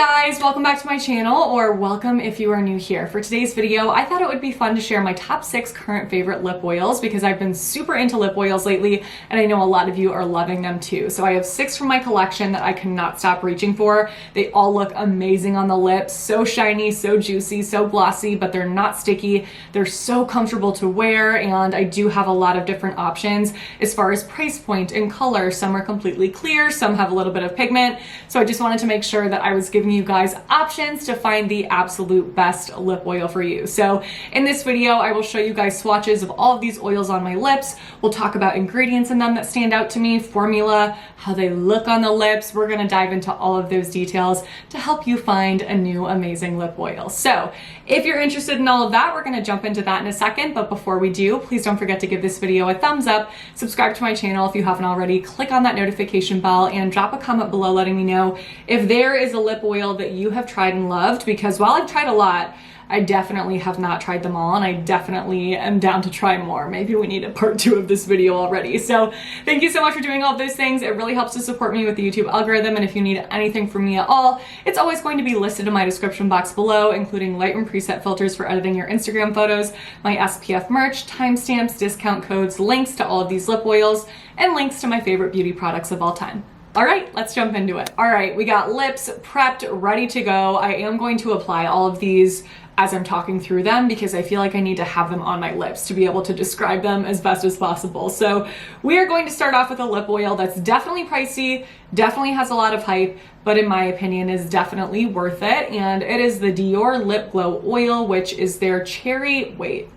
Guys, welcome back to my channel, or welcome if you are new here. For today's video, I thought it would be fun to share my top 6 current favorite lip oils because I've been super into lip oils lately and I know a lot of you are loving them too. So I have 6 from my collection that I cannot stop reaching for. They all look amazing on the lips, so shiny, so juicy, so glossy, but they're not sticky. They're so comfortable to wear, and I do have a lot of different options as far as price point and color. Some are completely clear, some have a little bit of pigment. So I just wanted to make sure that I was giving you guys options to find the absolute best lip oil for you. So in this video, I will show you guys swatches of all of these oils on my lips. We'll talk about ingredients in them that stand out to me, formula, how they look on the lips. We're gonna dive into all of those details to help you find a new amazing lip oil. So if you're interested in all of that, we're gonna jump into that in a second. But before we do, please don't forget to give this video a thumbs up, subscribe to my channel if you haven't already, click on that notification bell, and drop a comment below letting me know if there is a lip oil that you have tried and loved, because while I've tried a lot, I definitely have not tried them all, and I definitely am down to try more. Maybe we need a part 2 of this video already. So thank you so much for doing all of those things. It really helps to support me with the YouTube algorithm, and if you need anything from me at all, it's always going to be listed in my description box below, including Lightroom preset filters for editing your Instagram photos, my SPF merch, timestamps, discount codes, links to all of these lip oils, and links to my favorite beauty products of all time. All right, let's jump into it. All right, we got lips prepped, ready to go. I am going to apply all of these as I'm talking through them because I feel like I need to have them on my lips to be able to describe them as best as possible. So we are going to start off with a lip oil that's definitely pricey, definitely has a lot of hype, but in my opinion is definitely worth it. And it is the Dior Lip Glow Oil, which is their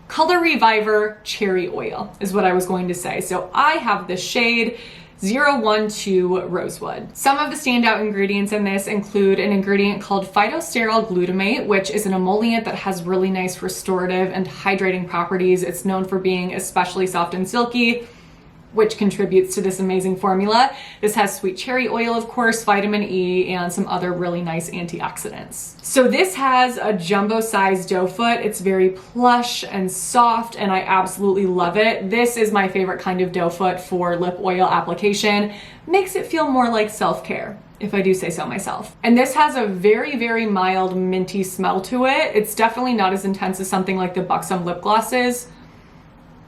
Color Reviver Cherry Oil is what I was going to say. So I have the shade 012 Rosewood. Some of the standout ingredients in this include an ingredient called phytosterol glutamate, which is an emollient that has really nice restorative and hydrating properties. It's known for being especially soft and silky, which contributes to this amazing formula. This has sweet cherry oil, of course, vitamin E, and some other really nice antioxidants. So this has a jumbo-sized doe foot. It's very plush and soft, and I absolutely love it. This is my favorite kind of doe foot for lip oil application. Makes it feel more like self-care, if I do say so myself. And this has a very, very mild minty smell to it. It's definitely not as intense as something like the Buxom lip glosses.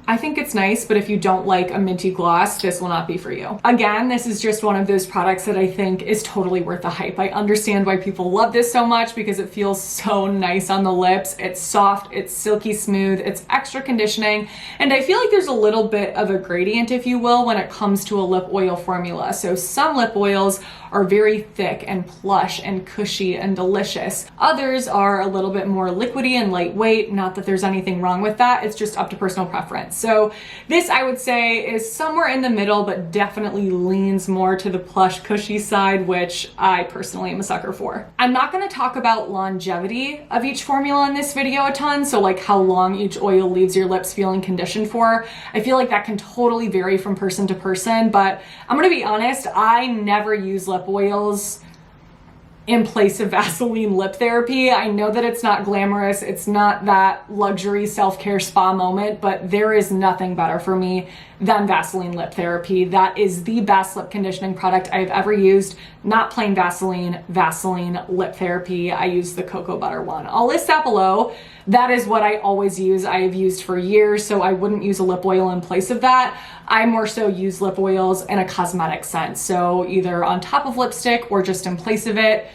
I think it's nice, but if you don't like a minty gloss, this will not be for you. Again, this is just one of those products that I think is totally worth the hype. I understand why people love this so much because it feels so nice on the lips. It's soft, it's silky smooth, it's extra conditioning, and I feel like there's a little bit of a gradient, if you will, when it comes to a lip oil formula. So some lip oils are very thick and plush and cushy and delicious. Others are a little bit more liquidy and lightweight. Not that there's anything wrong with that, it's just up to personal preference. So this, I would say, is somewhere in the middle, but definitely leans more to the plush, cushy side, which I personally am a sucker for. I'm not gonna talk about longevity of each formula in this video a ton, so like how long each oil leaves your lips feeling conditioned for. I feel like that can totally vary from person to person, but I'm gonna be honest, I never use lip oils in place of Vaseline lip therapy. I know that it's not glamorous, it's not that luxury self-care spa moment, but there is nothing better for me than Vaseline lip therapy. That is the best lip conditioning product I've ever used. Not plain Vaseline, Vaseline lip therapy. I use the cocoa butter one. I'll list that below. That is what I always use. I have used for years, so I wouldn't use a lip oil in place of that. I more so use lip oils in a cosmetic sense, so either on top of lipstick or just in place of it.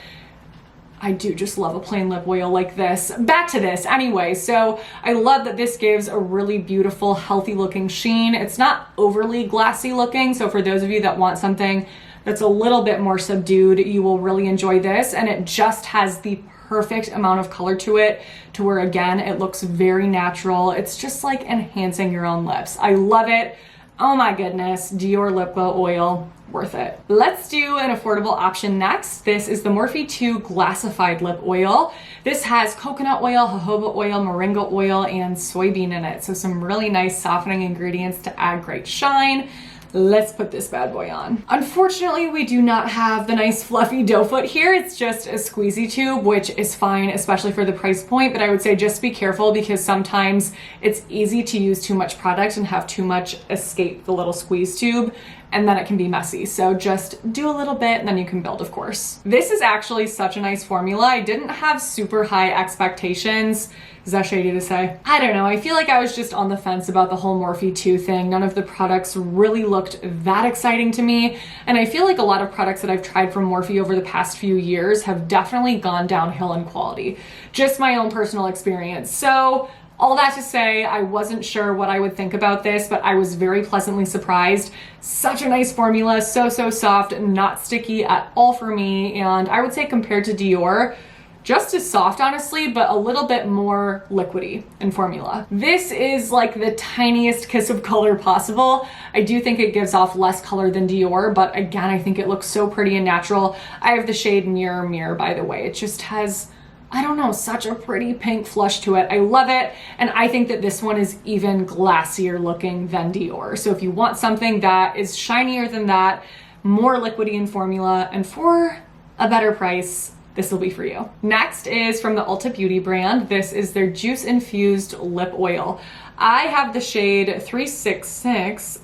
I do just love a plain lip oil like this. Back to this anyway. So I love that this gives a really beautiful, healthy looking sheen. It's not overly glassy looking. So for those of you that want something that's a little bit more subdued, you will really enjoy this. And it just has the perfect amount of color to it to where, again, it looks very natural. It's just like enhancing your own lips. I love it. Oh my goodness, Dior Lip Oil, worth it. Let's do an affordable option next. This is the Morphe 2 Glassified Lip Oil. This has coconut oil, jojoba oil, moringa oil, and soybean in it. So some really nice softening ingredients to add great shine. Let's put this bad boy on. Unfortunately, we do not have the nice fluffy doe foot here. It's just a squeezy tube, which is fine, especially for the price point, but I would say just be careful because sometimes it's easy to use too much product and have too much escape the little squeeze tube. and then it can be messy. So just do a little bit and then you can build, of course. This is actually such a nice formula. I didn't have super high expectations. Is that shady to say? I don't know. I feel like I was just on the fence about the whole Morphe 2 thing. None of the products really looked that exciting to me. And I feel like a lot of products that I've tried from Morphe over the past few years have definitely gone downhill in quality. Just my own personal experience. So all that to say, I wasn't sure what I would think about this, but I was very pleasantly surprised. Such a nice formula, so soft, not sticky at all for me. And I would say compared to Dior, just as soft, honestly, but a little bit more liquidy in formula. This is like the tiniest kiss of color possible. I do think it gives off less color than Dior, but again, I think it looks so pretty and natural. I have the shade Mirror, by the way. It just has, I don't know, such a pretty pink flush to it. I love it. And I think that this one is even glassier looking than Dior. So if you want something that is shinier than that, more liquidy in formula, and for a better price, this will be for you. Next is from the Ulta Beauty brand. This is their Juice Infused Lip Oil. I have the shade 366.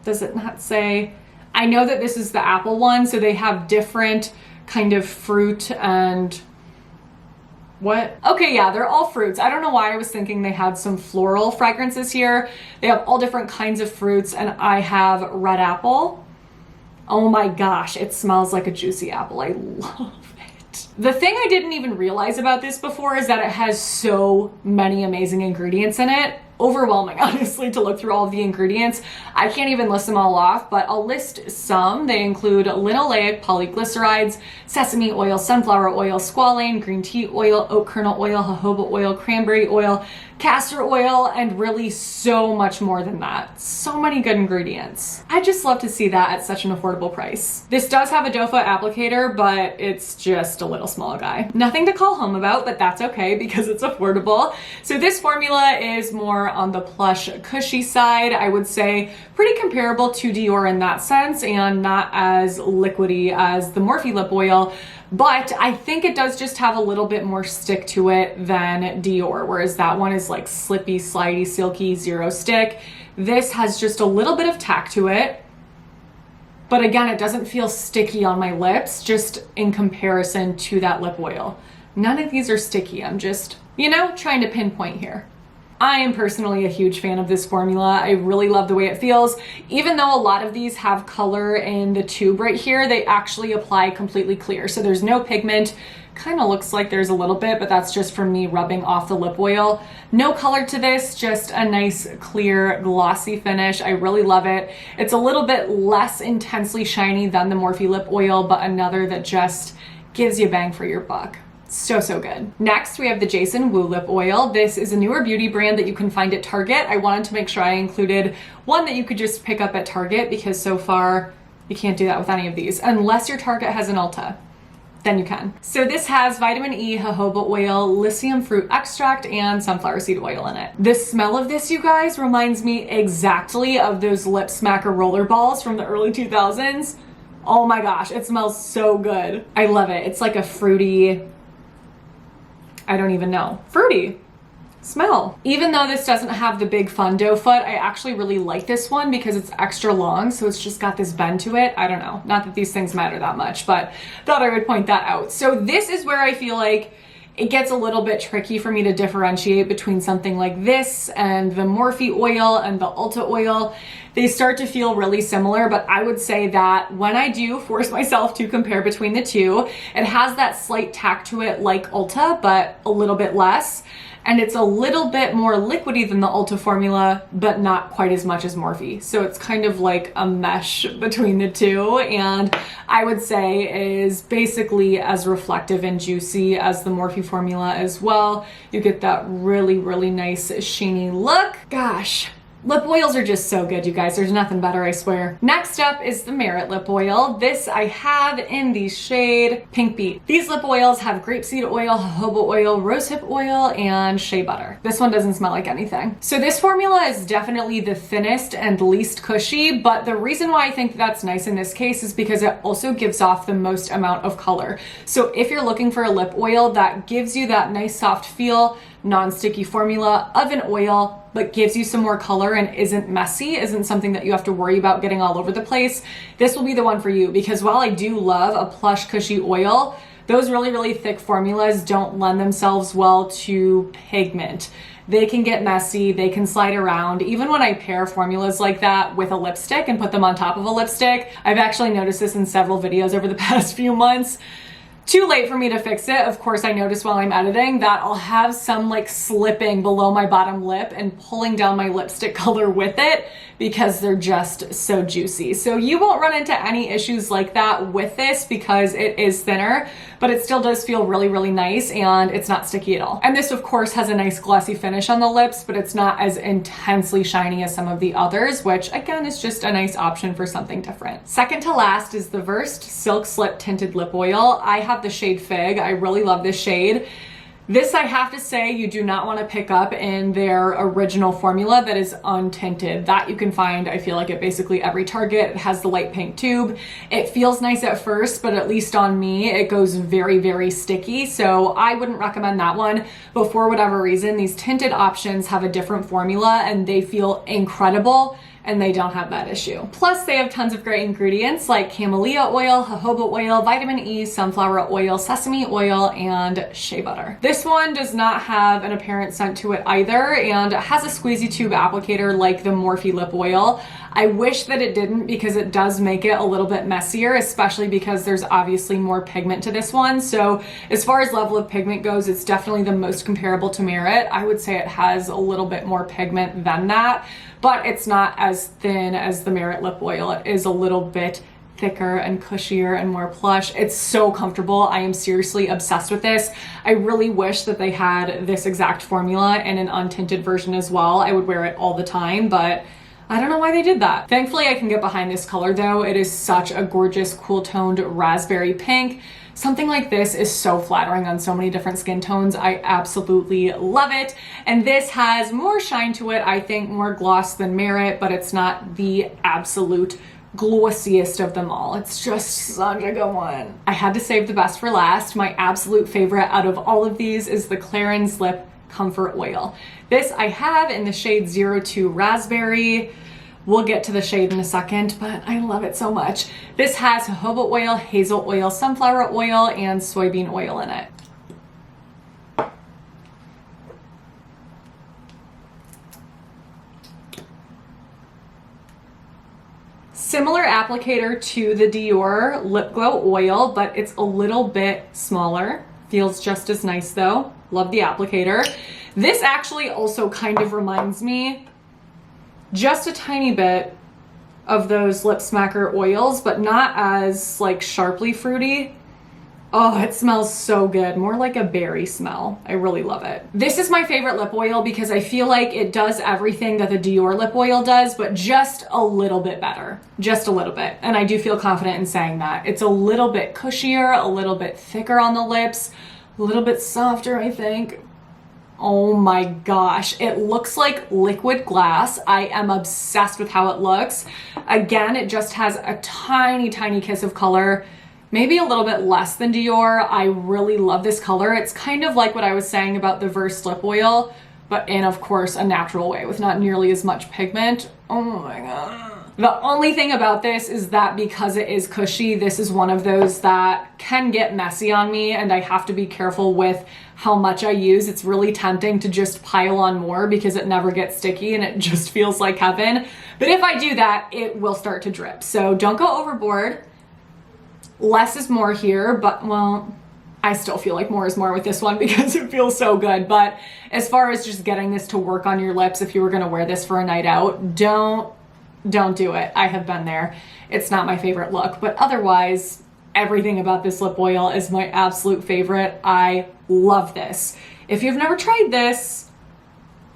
Does it not say? I know that this is the apple one, so they have different kind of fruit and what? Okay, yeah, they're all fruits. I don't know why I was thinking they had some floral fragrances here. They have all different kinds of fruits, and I have red apple. Oh my gosh, it smells like a juicy apple. I love it. The thing I didn't even realize about this before is that it has so many amazing ingredients in it. Overwhelming, honestly, to look through all of the ingredients. I can't even list them all off, but I'll list some. They include linoleic polyglycerides, sesame oil, sunflower oil, squalane, green tea oil, oat kernel oil, jojoba oil, cranberry oil, castor oil, and really so much more than that. So many good ingredients. I just love to see that at such an affordable price. This does have a doe foot applicator, but it's just a little small guy. Nothing to call home about, but that's okay because it's affordable. So this formula is more on the plush, cushy side. I would say pretty comparable to Dior in that sense, and not as liquidy as the Morphe Lip Oil. But I think it does just have a little bit more stick to it than Dior, whereas that one is like slippy, slidey, silky, zero stick. This has just a little bit of tack to it. But again, it doesn't feel sticky on my lips, just in comparison to that lip oil. None of these are sticky. I'm just, you know, trying to pinpoint here. I am personally a huge fan of this formula. I really love the way it feels. Even though a lot of these have color in the tube right here, they actually apply completely clear. So there's no pigment. Kind of looks like there's a little bit, but that's just from me rubbing off the lip oil. No color to this, just a nice, clear, glossy finish. I really love it. It's a little bit less intensely shiny than the Morphe Lip Oil, but another that just gives you bang for your buck. So good. Next, we have the Jason Wu Lip Oil. This is a newer beauty brand that you can find at Target. I wanted to make sure I included one that you could just pick up at Target because so far you can't do that with any of these unless your Target has an Ulta. Then you can. So this has vitamin E, jojoba oil, lithium fruit extract, and sunflower seed oil in it. The smell of this, you guys, reminds me exactly of those lip smacker roller balls from the early 2000s. Oh my gosh, it smells so good. I love it. It's like a fruity, I don't even know, fruity smell. Even though this doesn't have the big fun doe foot, I actually really like this one because it's extra long, so it's just got this bend to it. I don't know, not that these things matter that much, but thought I would point that out. So this is where I feel like it gets a little bit tricky for me to differentiate between something like this and the Morphe oil and the Ulta oil. They start to feel really similar, but I would say that when I do force myself to compare between the two, it has that slight tack to it like Ulta, but a little bit less. And it's a little bit more liquidy than the Ulta formula, but not quite as much as Morphe. So it's kind of like a mesh between the two, and I would say is basically as reflective and juicy as the Morphe formula as well. You get that really nice sheeny look. Gosh. Lip oils are just so good, you guys. There's nothing better, I swear. Next up is the Merit Lip Oil. This I have in the shade Pink Beet. These lip oils have grapeseed oil, jojoba oil, rosehip oil, and shea butter. This one doesn't smell like anything. So this formula is definitely the thinnest and least cushy, but the reason why I think that's nice in this case is because it also gives off the most amount of color. So if you're looking for a lip oil that gives you that nice soft feel, non-sticky formula of an oil, but gives you some more color and isn't messy, isn't something that you have to worry about getting all over the place, this will be the one for you. Because while I do love a plush, cushy oil, those really, really thick formulas don't lend themselves well to pigment. They can get messy, they can slide around. Even when I pair formulas like that with a lipstick and put them on top of a lipstick, I've actually noticed this in several videos over the past few months. Too late for me to fix it. Of course, I notice while I'm editing that I'll have some like slipping below my bottom lip and pulling down my lipstick color with it because they're just so juicy. So you won't run into any issues like that with this because it is thinner, but it still does feel really, really nice and it's not sticky at all. And this of course has a nice glossy finish on the lips, but it's not as intensely shiny as some of the others, which again is just a nice option for something different. Second to last is the Versed Silk Slip Tinted Lip Oil. I have the shade Fig. I really love this shade. This, I have to say, you do not want to pick up in their original formula that is untinted. That you can find, I feel like, at basically every Target. It has the light pink tube. It feels nice at first, but at least on me, it goes very, very sticky. So I wouldn't recommend that one. But for whatever reason, these tinted options have a different formula and they feel incredible. And they don't have that issue. Plus, they have tons of great ingredients like camellia oil, jojoba oil, vitamin E, sunflower oil, sesame oil, and shea butter. This one does not have an apparent scent to it either, and it has a squeezy tube applicator like the Morphe Lip Oil. I wish that it didn't because it does make it a little bit messier, especially because there's obviously more pigment to this one. So as far as level of pigment goes, it's definitely the most comparable to Merit. I would say it has a little bit more pigment than that, but it's not as thin as the Merit Lip Oil. It is a little bit thicker and cushier and more plush. It's so comfortable. I am seriously obsessed with this. I really wish that they had this exact formula in an untinted version as well. I would wear it all the time, but I don't know why they did that. Thankfully, I can get behind this color though. It is such a gorgeous, cool toned raspberry pink. Something like this is so flattering on so many different skin tones. I absolutely love it. And this has more shine to it, I think, more gloss than Merit, but it's not the absolute glossiest of them all. It's just such a good one. I had to save the best for last. My absolute favorite out of all of these is the Clarins Lip Comfort Oil. This I have in the shade 02 Raspberry. We'll get to the shade in a second, but I love it so much. This has jojoba oil, hazel oil, sunflower oil, and soybean oil in it. Similar applicator to the Dior Lip Glow Oil, but it's a little bit smaller. Feels just as nice though. Love the applicator. This actually also kind of reminds me just a tiny bit of those Lip Smacker oils, but not as like sharply fruity. Oh, it smells so good. More like a berry smell. I really love it. This is my favorite lip oil because I feel like it does everything that the Dior lip oil does, but just a little bit better. Just a little bit. And I do feel confident in saying that. It's a little bit cushier, a little bit thicker on the lips, a little bit softer, I think. Oh my gosh, it looks like liquid glass. I am obsessed with how it looks. Again, it just has a tiny, tiny kiss of color. Maybe a little bit less than Dior. I really love this color. It's kind of like what I was saying about the Versed Lip Oil, but in, of course, a natural way with not nearly as much pigment. Oh my god. The only thing about this is that because it is cushy, this is one of those that can get messy on me and I have to be careful with how much I use. It's really tempting to just pile on more because it never gets sticky and it just feels like heaven. But if I do that, it will start to drip. So don't go overboard. Less is more here, but well, I still feel like more is more with this one because it feels so good. But as far as just getting this to work on your lips, if you were gonna wear this for a night out, don't do it. I have been there. It's not my favorite look, but otherwise, everything about this lip oil is my absolute favorite. I love this. If you've never tried this,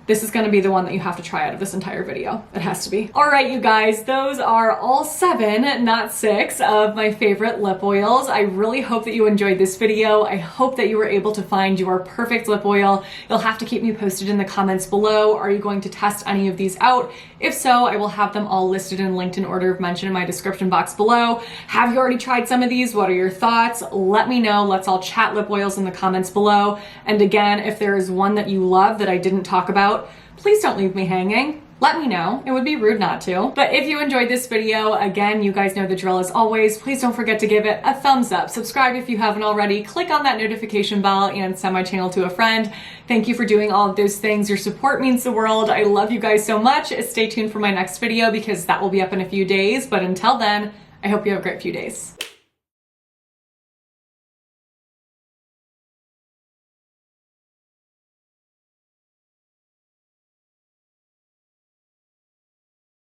this is gonna be the one that you have to try out of this entire video. It has to be. All right, you guys, those are all 7, not 6, of my favorite lip oils. I really hope that you enjoyed this video. I hope that you were able to find your perfect lip oil. You'll have to keep me posted in the comments below. Are you going to test any of these out? If so, I will have them all listed and linked in order of mention in my description box below. Have you already tried some of these? What are your thoughts? Let me know. Let's all chat lip oils in the comments below. And again, if there is one that you love that I didn't talk about, please don't leave me hanging. Let me know. It would be rude not to. But if you enjoyed this video, again, you guys know the drill as always. Please don't forget to give it a thumbs up. Subscribe if you haven't already. Click on that notification bell and send my channel to a friend. Thank you for doing all of those things. Your support means the world. I love you guys so much. Stay tuned for my next video because that will be up in a few days. But until then, I hope you have a great few days.